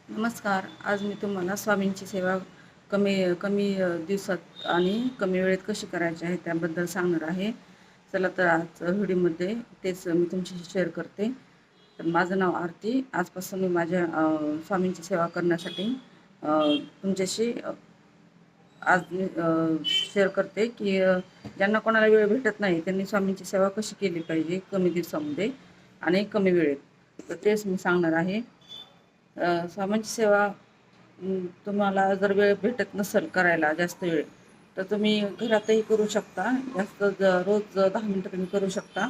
नमस्कार. आज मी तुम्हाला स्वामींची सेवा कमी कमी दिवसात आणि कमी वेळेत कशी करायची आहे त्याबद्दल सांगणार आहे. चला तर आज व्हिडिओमध्ये तेच मी तुमच्याशी शेअर करते. तर माझं नाव आरती. आजपासून मी माझ्या स्वामींची सेवा करण्यासाठी तुमच्याशी आज मी शेअर करते की ज्यांना कोणाला वेळ भेटत नाही त्यांनी स्वामींची सेवा कशी केली पाहिजे कमी दिवसामध्ये आणि कमी वेळेत. तर तेच मी सांगणार आहे. स्वामींची सेवा तुम्हाला जर वेळ भेटत नसेल करायला जास्त वेळ, तर तुम्ही घरातही करू शकता. रोज 10 मिनिटं तुम्ही करू शकता,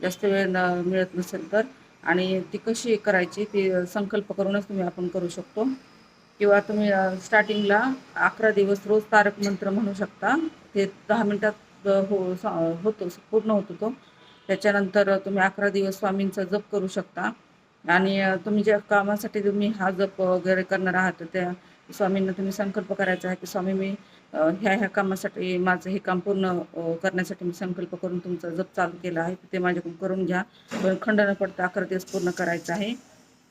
जास्त वेळ मिळत नसेल तर. आणि ती कशी करायची ती संकल्प करूनच आपण करू शकतो. किंवा तुम्ही स्टार्टिंगला 11 दिवस रोज तारक मंत्र म्हणू शकता. ते 10 मिनिटात होतो, पूर्ण होतो तो. त्याच्यानंतर तुम्ही 11 दिवस स्वामींचा जप करू शकता. आणि तुम्ही ज्या कामासाठी तुम्ही हा जप वगैरे करणार आहात, तर त्या स्वामींना तुम्ही संकल्प करायचा आहे की स्वामी मी ह्या कामासाठी माझं हे काम पूर्ण करण्यासाठी मी संकल्प करून तुमचा जप चालू केला आहे, ते माझ्याकडून करून घ्या. पण खंड न पडता 11 दिवस पूर्ण करायचं आहे.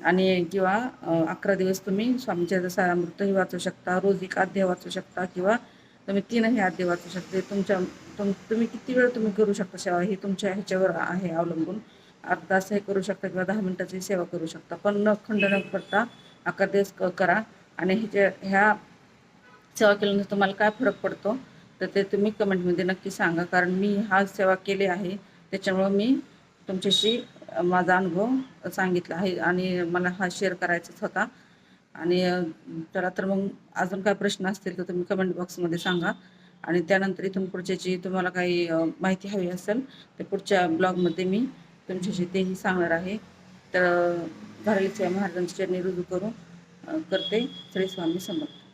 आणि किंवा 11 दिवस तुम्ही स्वामींच्या जसा अमृतही वाचू शकता, रोज एक अध्याय वाचू शकता, किंवा तुम्ही 3ही अध्याय वाचू शकते. तुम्ही किती वेळ तुम्ही करू शकता सेवा, हे तुमच्या ह्याच्यावर आहे अवलंबून. अर्धा तास हे करू शकता किंवा 10 मिनिटाची सेवा करू शकता, पण न खंड न पडता 11 दिवस करा. आणि ह्या सेवा केल्यानंतर तुम्हाला काय फरक पडतो तर ते तुम्ही कमेंटमध्ये नक्की सांगा. कारण मी हा सेवा केली आहे, त्याच्यामुळं मी तुमच्याशी माझा अनुभव सांगितला आहे आणि मला हा शेअर करायचाच होता. आणि चला तर मग अजून काय प्रश्न असतील तर तुम्ही कमेंट बॉक्समध्ये सांगा. आणि त्यानंतर इथून पुढच्याची तुम्हाला काही माहिती हवी असेल तर पुढच्या ब्लॉगमध्ये मी तुमच्याशी तेही सांगणार आहे. तर घराच्या महाराजांची चरणी रुजू करते. श्री स्वामी समर्थ.